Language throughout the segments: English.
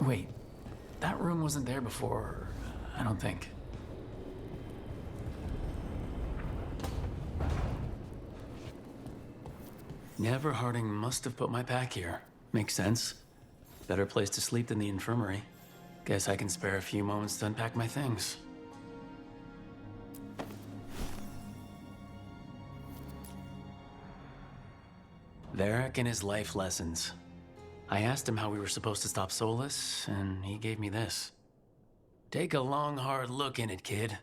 Wait, that room wasn't there before, I don't think. Never Harding must have put my pack here. Makes sense. Better place to sleep than the infirmary. Guess I can spare a few moments to unpack my things. Varric and his life lessons. I asked him how we were supposed to stop Solas, and he gave me this. Take a long, hard look in it, kid.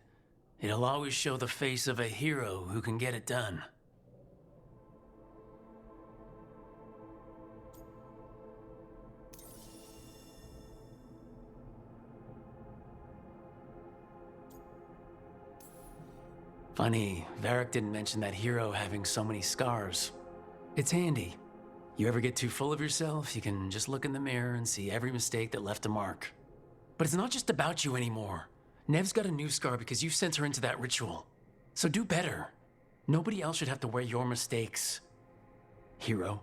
It'll always show the face of a hero who can get it done. Funny, Varric didn't mention that hero having so many scars. It's handy. You ever get too full of yourself, you can just look in the mirror and see every mistake that left a mark. But it's not just about you anymore. Nev's got a new scar because you sent her into that ritual. So do better. Nobody else should have to wear your mistakes, hero.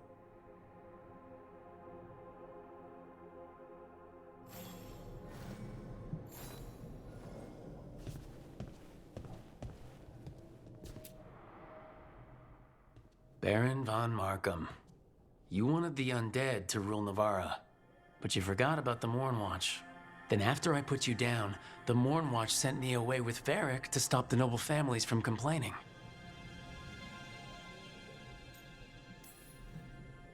Baron von Markham. You wanted the undead to rule Navarra, but you forgot about the Mornwatch. Then after I put you down, the Mornwatch sent me away with Varric to stop the noble families from complaining.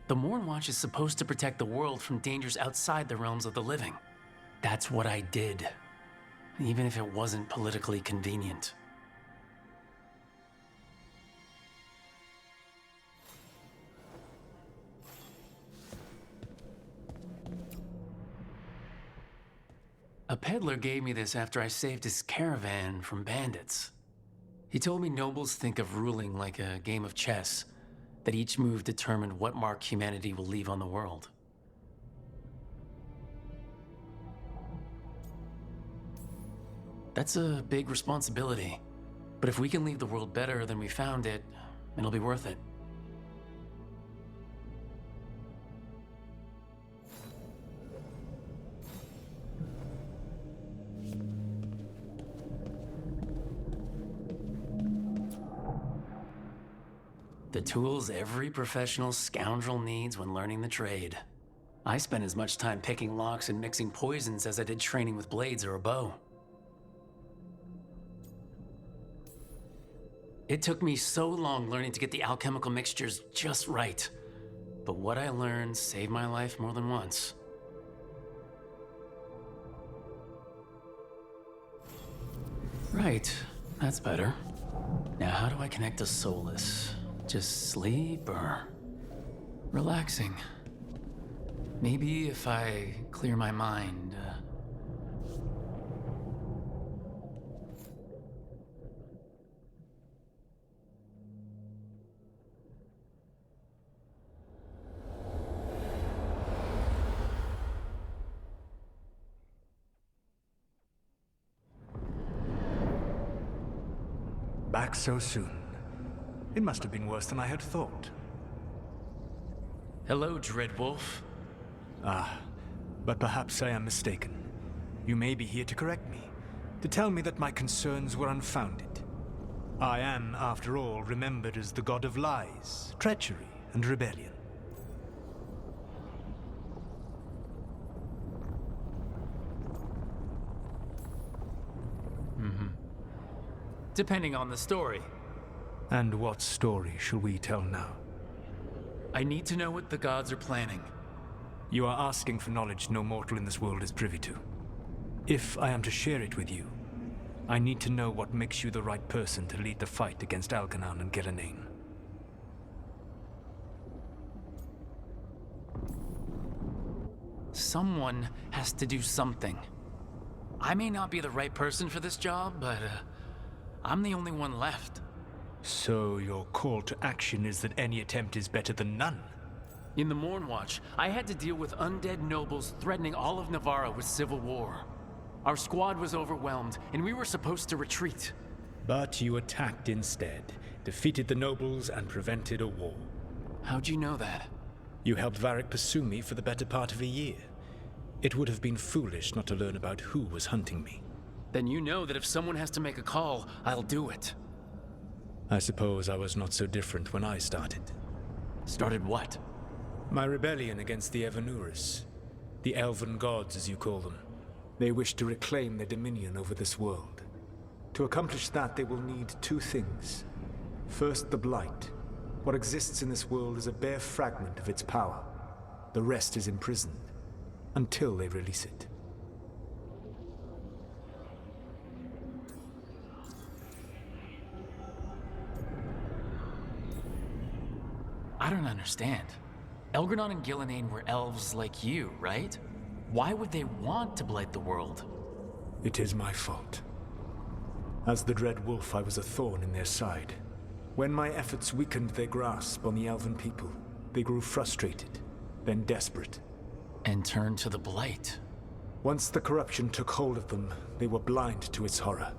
The Mornwatch is supposed to protect the world from dangers outside the realms of the living. That's what I did, even if it wasn't politically convenient. A peddler gave me this after I saved his caravan from bandits. He told me nobles think of ruling like a game of chess, that each move determined what mark humanity will leave on the world. That's a big responsibility, but if we can leave the world better than we found it, it'll be worth it. The tools every professional scoundrel needs when learning the trade. I spent as much time picking locks and mixing poisons as I did training with blades or a bow. It took me so long learning to get the alchemical mixtures just right. But what I learned saved my life more than once. Right, that's better. Now how do I connect to Solas? Just sleep or relaxing? Maybe if I clear my mind. Back so soon. It must have been worse than I had thought. Hello, Dreadwolf. Ah, but perhaps I am mistaken. You may be here to correct me, to tell me that my concerns were unfounded. I am, after all, remembered as the god of lies, treachery, and rebellion. Depending on the story. And what story shall we tell now? I need to know what the gods are planning. You are asking for knowledge no mortal in this world is privy to. If I am to share it with you, I need to know what makes you the right person to lead the fight against Algernon and Gillenane. Someone has to do something. I may not be the right person for this job, but I'm the only one left. So your call to action is that any attempt is better than none? In the Mornwatch, I had to deal with undead nobles threatening all of Navarra with civil war. Our squad was overwhelmed, and we were supposed to retreat. But you attacked instead, defeated the nobles, and prevented a war. How'd you know that? You helped Varric pursue me for the better part of a year. It would have been foolish not to learn about who was hunting me. Then you know that if someone has to make a call, I'll do it. I suppose I was not so different when I started. Started what? My rebellion against the Evanuris. The elven gods, as you call them. They wish to reclaim their dominion over this world. To accomplish that, they will need two things. First, the Blight. What exists in this world is a bare fragment of its power. The rest is imprisoned, until they release it. I don't understand. Elgranon and Gillenane were elves like you, right? Why would they want to blight the world? It is my fault. As the Dread Wolf, I was a thorn in their side. When my efforts weakened their grasp on the elven people, they grew frustrated, then desperate. And turned to the blight. Once the corruption took hold of them, they were blind to its horror.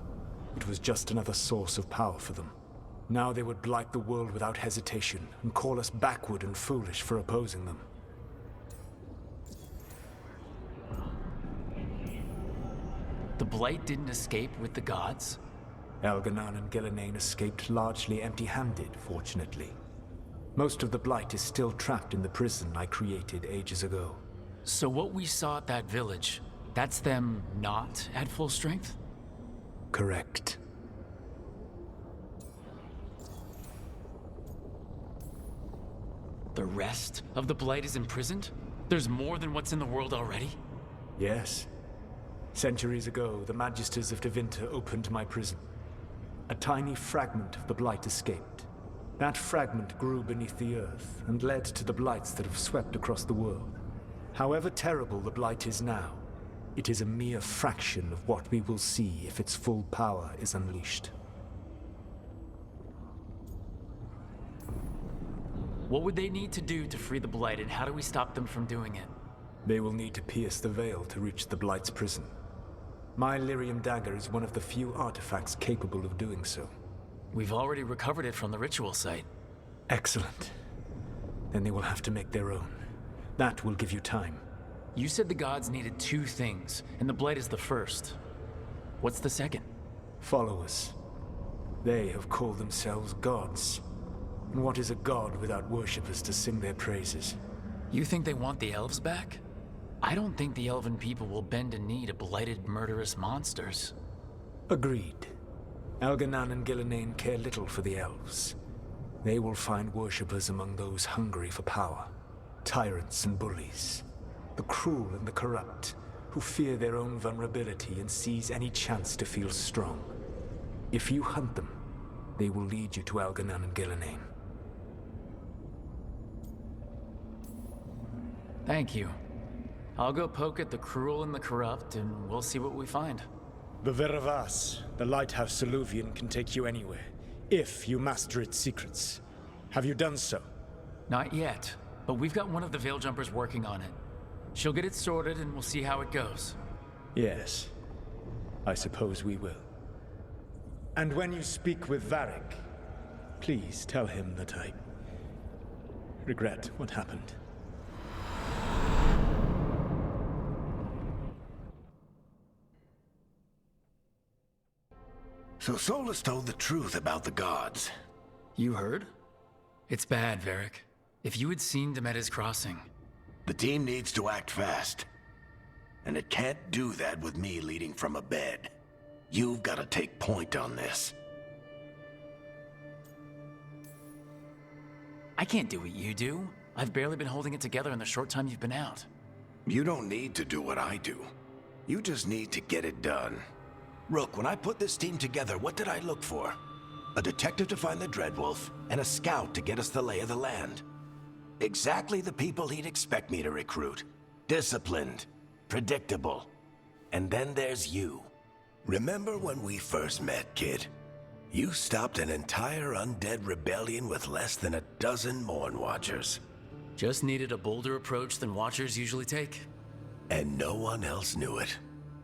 It was just another source of power for them. Now they would blight the world without hesitation, and call us backward and foolish for opposing them. The blight didn't escape with the gods? Elganon and Gillenane escaped largely empty-handed, fortunately. Most of the blight is still trapped in the prison I created ages ago. So what we saw at that village, that's them not at full strength? Correct. The rest of the blight is imprisoned? There's more than what's in the world already? Yes. Centuries ago, the Magisters of Tevinter opened my prison. A tiny fragment of the blight escaped. That fragment grew beneath the earth and led to the blights that have swept across the world. However terrible the blight is now, it is a mere fraction of what we will see if its full power is unleashed. What would they need to do to free the blight, and how do we stop them from doing it? They will need to pierce the veil to reach the blight's prison. My lyrium dagger is one of the few artifacts capable of doing so. We've already recovered it from the ritual site. Excellent. Then they will have to make their own. That will give you time. You said the gods needed two things, and the blight is the first. What's the second? Followers. They have called themselves gods. And what is a god without worshippers to sing their praises? You think they want the elves back? I don't think the elven people will bend a knee to blighted, murderous monsters. Agreed. Elganon and Gillenane care little for the elves. They will find worshippers among those hungry for power. Tyrants and bullies. The cruel and the corrupt, who fear their own vulnerability and seize any chance to feel strong. If you hunt them, they will lead you to Elganon and Gillenane. Thank you. I'll go poke at the cruel and the corrupt, and we'll see what we find. The Veravas, the lighthouse Soluvian, can take you anywhere, if you master its secrets. Have you done so? Not yet, but we've got one of the Veil Jumpers working on it. She'll get it sorted, and we'll see how it goes. Yes. I suppose we will. And when you speak with Varric, please tell him that I regret what happened. So Solas told the truth about the gods. You heard? It's bad, Varric. If you had seen Demeda's crossing... The team needs to act fast. And it can't do that with me leading from a bed. You've got to take point on this. I can't do what you do. I've barely been holding it together in the short time you've been out. You don't need to do what I do. You just need to get it done. Rook, when I put this team together, what did I look for? A detective to find the Dreadwolf, and a scout to get us the lay of the land. Exactly the people he'd expect me to recruit. Disciplined, predictable. And then there's you. Remember when we first met, kid? You stopped an entire undead rebellion with less than a dozen Morn Watchers. Just needed a bolder approach than Watchers usually take. And no one else knew it.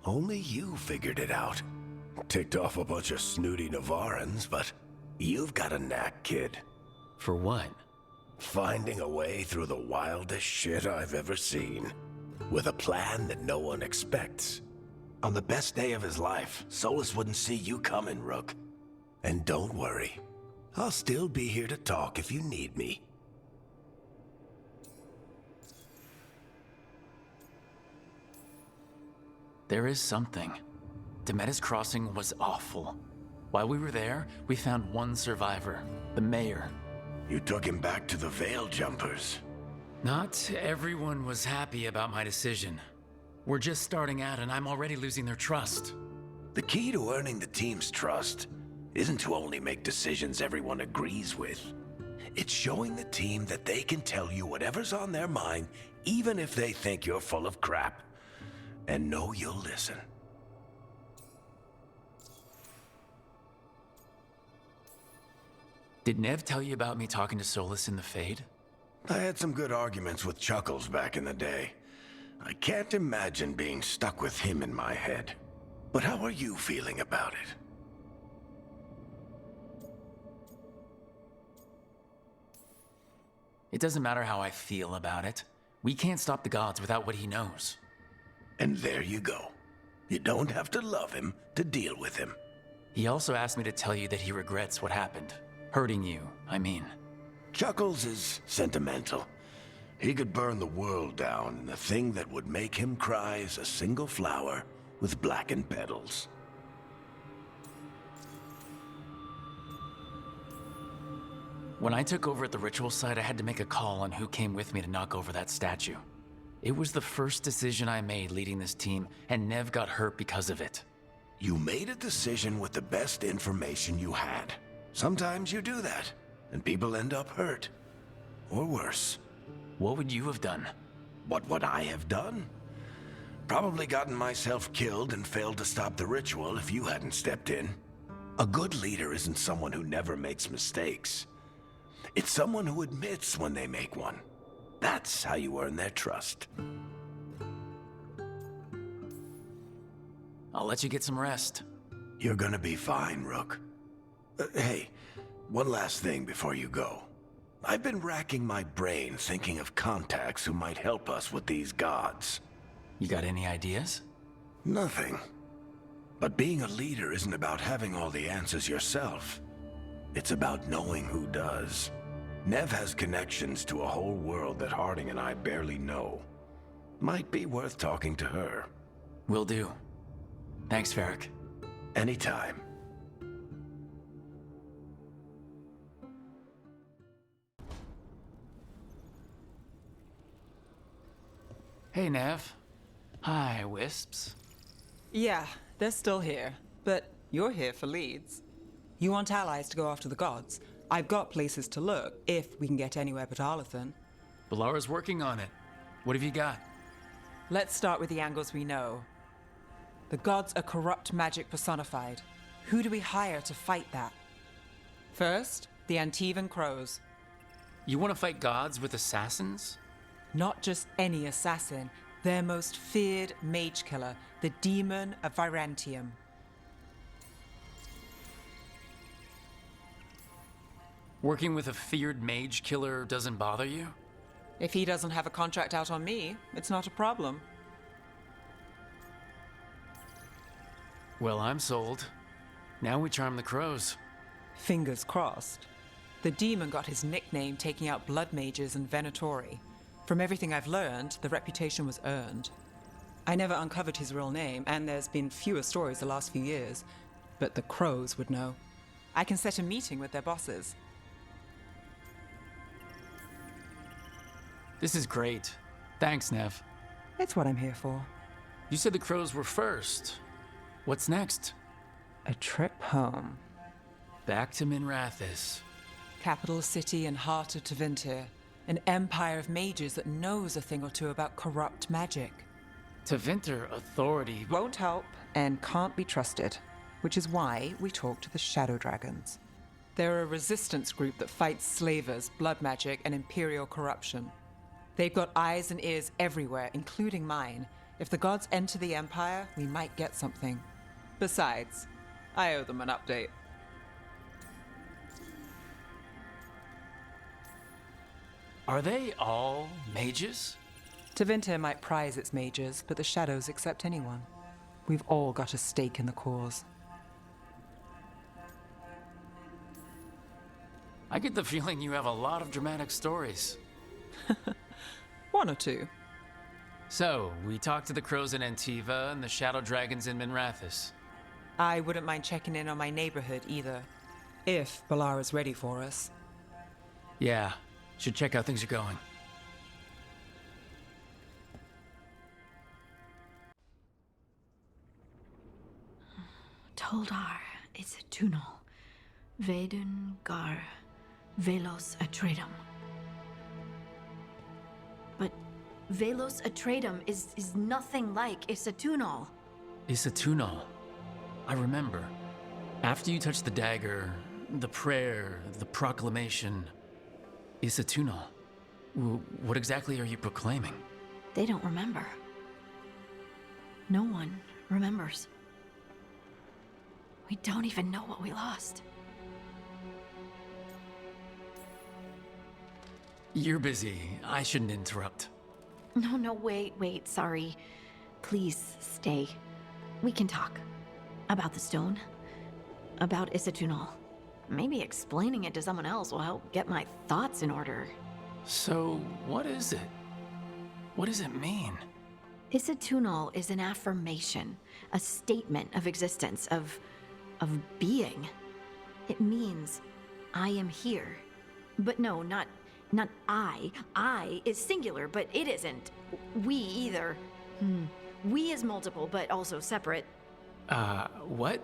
Only you figured it out. Ticked off a bunch of snooty Navarrans, but you've got a knack, kid. For what? Finding a way through the wildest shit I've ever seen. with a plan that no one expects. On the best day of his life, Solas wouldn't see you coming, Rook. And don't worry, I'll still be here to talk if you need me. There is something. Demeda's Crossing was awful. While we were there, we found one survivor, the mayor. You took him back to the Veil Jumpers. Not everyone was happy about my decision. We're just starting out and I'm already losing their trust. The key to earning the team's trust isn't to only make decisions everyone agrees with. It's showing the team that they can tell you whatever's on their mind, even if they think you're full of crap. And know you'll listen. Did Nev tell you about me talking to Solas in the Fade? I had some good arguments with Chuckles back in the day. I can't imagine being stuck with him in my head. But how are you feeling about it? It doesn't matter how I feel about it. We can't stop the gods without what he knows. And there you go. You don't have to love him to deal with him. He also asked me to tell you that he regrets what happened. Hurting you, I mean. Chuckles is sentimental. He could burn the world down, and the thing that would make him cry is a single flower with blackened petals. When I took over at the ritual site, I had to make a call on who came with me to knock over that statue. It was the first decision I made leading this team, and Nev got hurt because of it. You made a decision with the best information you had. Sometimes you do that, and people end up hurt. Or worse. What would you have done? What would I have done? Probably gotten myself killed and failed to stop the ritual if you hadn't stepped in. A good leader isn't someone who never makes mistakes. It's someone who admits when they make one. That's how you earn their trust. I'll let you get some rest. You're gonna be fine, Rook. Hey, one last thing before you go. I've been racking my brain thinking of contacts who might help us with these gods. You got any ideas? Nothing. But being a leader isn't about having all the answers yourself. It's about knowing who does. Nev has connections to a whole world that Harding and I barely know. Might be worth talking to her. Will do. Thanks, Varric. Anytime. Hey, Nev. Hi, Wisps. Yeah, they're still here. But you're here for leads. You want allies to go after the gods? I've got places to look, if we can get anywhere but Arlathan. Balara's working on it. What have you got? Let's start with the angles we know. The gods are corrupt magic personified. Who do we hire to fight that? First, the Antivan Crows. You want to fight gods with assassins? Not just any assassin, their most feared mage killer, the Demon of Virantium. Working with a feared mage killer doesn't bother you? If he doesn't have a contract out on me, it's not a problem. Well, I'm sold. Now we charm the crows. Fingers crossed. The demon got his nickname taking out blood mages and Venatori. From everything I've learned, the reputation was earned. I never uncovered his real name, and there's been fewer stories the last few years, but the crows would know. I can set a meeting with their bosses. This is great. Thanks, Nev. It's what I'm here for. You said the crows were first. What's next? A trip home. Back to Minrathis. Capital city and heart of Tevinter. An empire of mages that knows a thing or two about corrupt magic. Tevinter authority Won't help and can't be trusted, which is why we talk to the Shadow Dragons. They're a resistance group that fights slavers, blood magic, and imperial corruption. They've got eyes and ears everywhere, including mine. If the gods enter the Empire, we might get something. Besides, I owe them an update. Are they all mages? Tevinter might prize its mages, but the Shadows accept anyone. We've all got a stake in the cause. I get the feeling you have a lot of dramatic stories. One or two. So, we talked to the crows in Antiva and the shadow dragons in Minrathous. I wouldn't mind checking in on my neighborhood either, if Balara's ready for us. Yeah, should check how things are going. Toldar is a tunal. Vedun gar velos atredum. But velos atredum is nothing like Isatunal. Isatunal. I remember. After you touched the dagger, the prayer, the proclamation. Isatunal. What exactly are you proclaiming? They don't remember. No one remembers. We don't even know what we lost. You're busy. I shouldn't interrupt. No, wait, sorry. Please stay. We can talk. About the stone. About Isatunal. Maybe explaining it to someone else will help get my thoughts in order. So, what is it? What does it mean? Isatunal is an affirmation, a statement of existence, of being. It means, I am here. But no, not I. I is singular, but it isn't. We either. We is multiple, but also separate. What?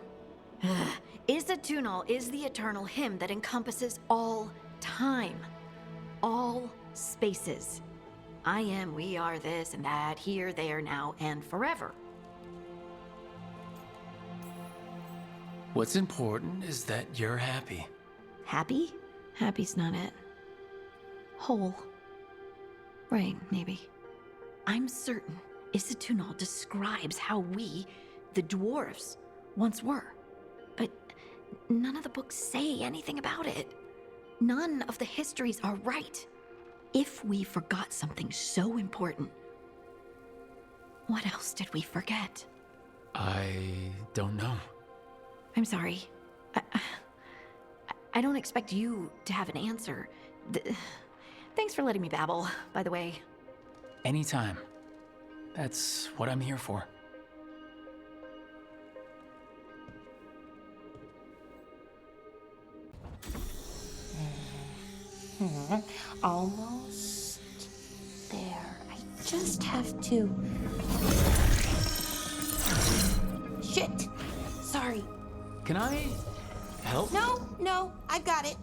Isatunal is the eternal hymn that encompasses all time. All spaces. I am, we are, this and that, here, there, now, and forever. What's important is that you're happy. Happy? Happy's not it. Whole. Right, maybe. I'm certain Isatunal describes how we, the dwarves, once were. But none of the books say anything about it. None of the histories are right. If we forgot something so important, what else did we forget? I don't know. I'm sorry. I don't expect you to have an answer. Thanks for letting me babble, by the way. Anytime. That's what I'm here for. Almost there. I just have to... Shit! Sorry. Can I help? No, I got it.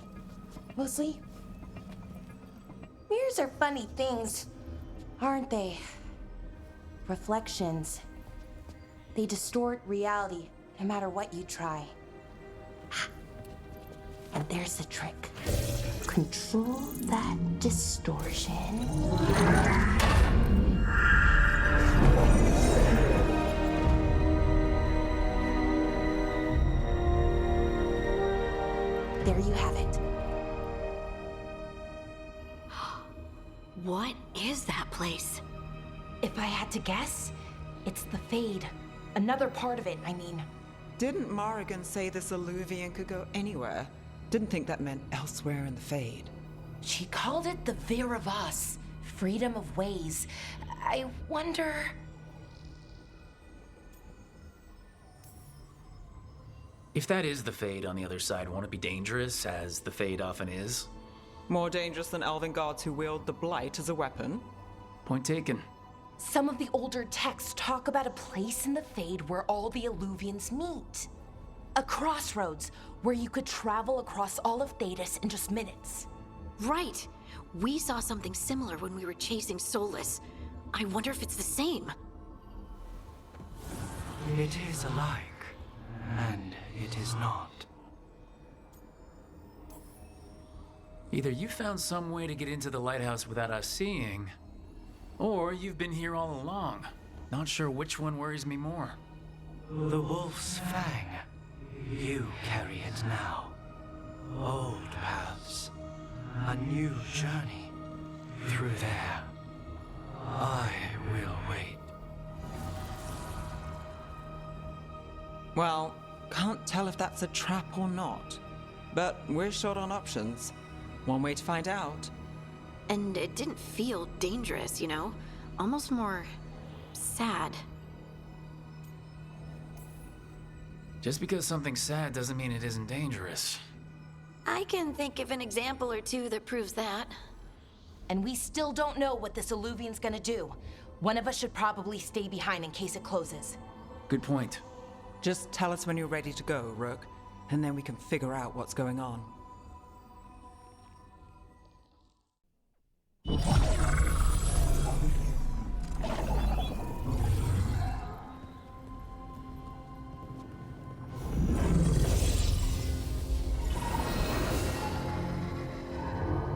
Mostly, mirrors are funny things, aren't they? Reflections. They distort reality, no matter what you try. And there's the trick. Control that distortion. There you have it. What is that place? If I had to guess, it's the Fade. Another part of it, I mean. Didn't Morrigan say this alluvian could go anywhere? Didn't think that meant elsewhere in the Fade. She called it the Veer of Us, freedom of ways. I wonder... If that is the Fade on the other side, won't it be dangerous, as the Fade often is? More dangerous than elven gods who wield the Blight as a weapon? Point taken. Some of the older texts talk about a place in the Fade where all the Alluvians meet. A crossroads where you could travel across all of Thedas in just minutes. Right. We saw something similar when we were chasing Solas. I wonder if it's the same. It is alike, and it is not. Either you found some way to get into the lighthouse without us seeing, or you've been here all along. Not sure which one worries me more. The Wolf's Fang. You carry it now. Old paths. A new journey. Through there. I Well, can't tell if that's a trap or not. But we're short on options. One way to find out. And it didn't feel dangerous, you know? Almost more sad. Just because something's sad doesn't mean it isn't dangerous. I can think of an example or two that proves that. And we still don't know what this alluvian's gonna do. One of us should probably stay behind in case it closes. Good point. Just tell us when you're ready to go, Rook, and then we can figure out what's going on.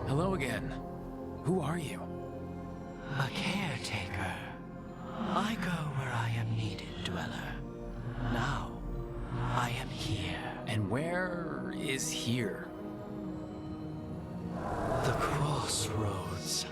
Hello again. Who are you? A caretaker. I go where I am needed, Dweller. Now, I am here. And where is here? The Crossroads.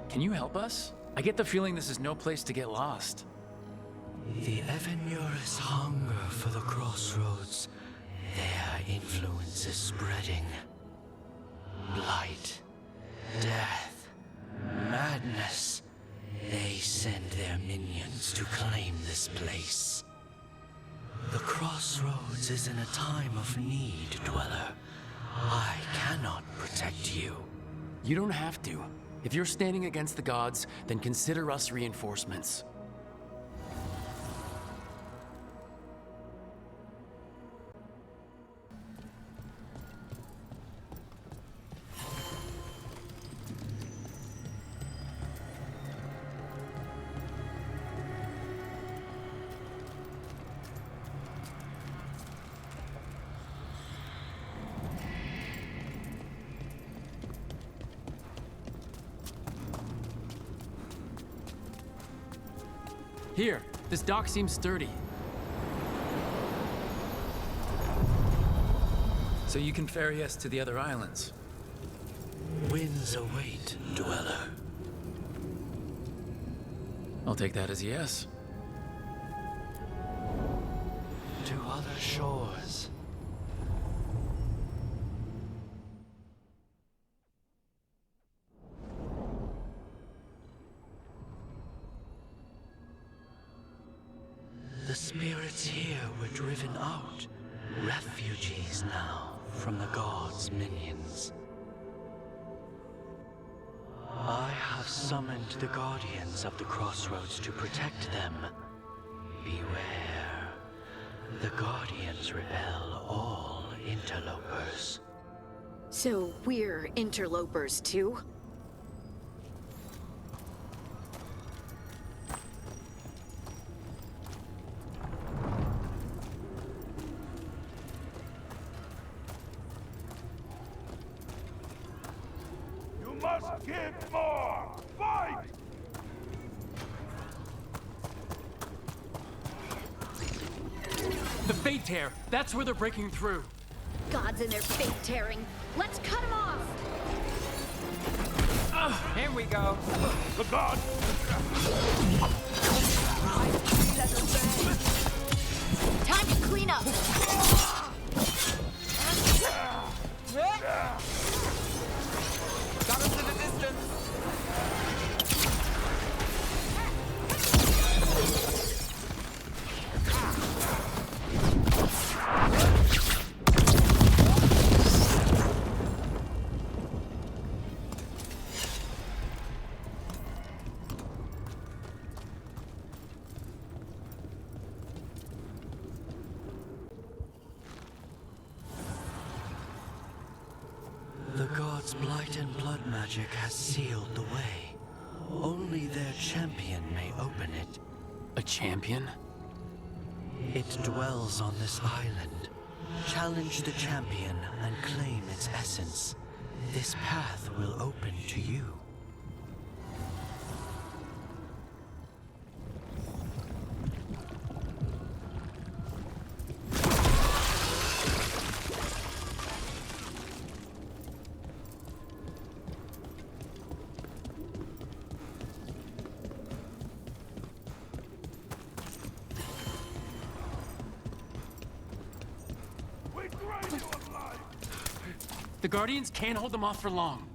Can you help us? I get the feeling this is no place to get lost. The Evanurus hunger for the Crossroads. Their influence is spreading. Blight, death, madness. They send their minions to claim this place. The Crossroads is in a time of need, Dweller. I cannot protect you. You don't have to. If you're standing against the gods, then consider us reinforcements. Here, this dock seems sturdy. So you can ferry us to the other islands. Winds await, Dweller. I'll take that as a yes. To other shores. The spirits here were driven out, refugees now from the gods' minions. I have summoned the guardians of the Crossroads to protect them. Beware. The guardians repel all interlopers. So we're interlopers too? Must give more! Fight! The Fate Tear! That's where they're breaking through! Gods and their fate tearing. Let's cut them off! Here we go. The gods! Time to clean up! Got us in the distance. The gods' blight and blood magic has sealed the way. Only their champion may open it. A champion? It dwells on this island. Challenge the champion and claim its essence. This path will open to you. The Guardians can't hold them off for long.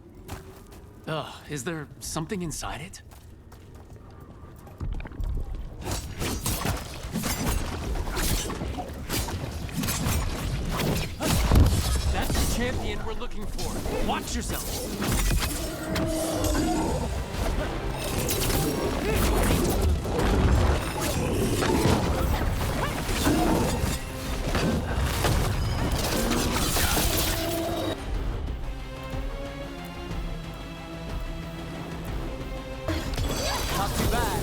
Ugh, is there something inside it? That's the champion we're looking for. Watch yourself. Not too bad.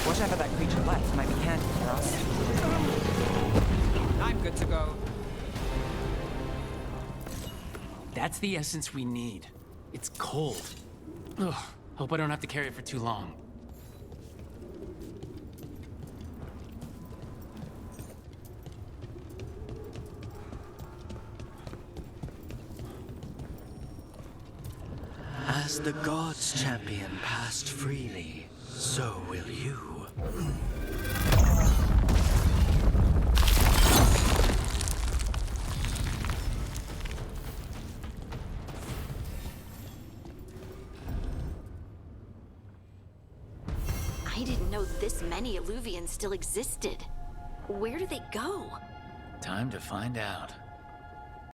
Whatever that creature left might be handy for us. I'm good to go. That's the essence we need. It's cold. Ugh, hope I don't have to carry it for too long. As the gods' champion passed freely, so will you. I didn't know this many Illuvians still existed. Where do they go? Time to find out.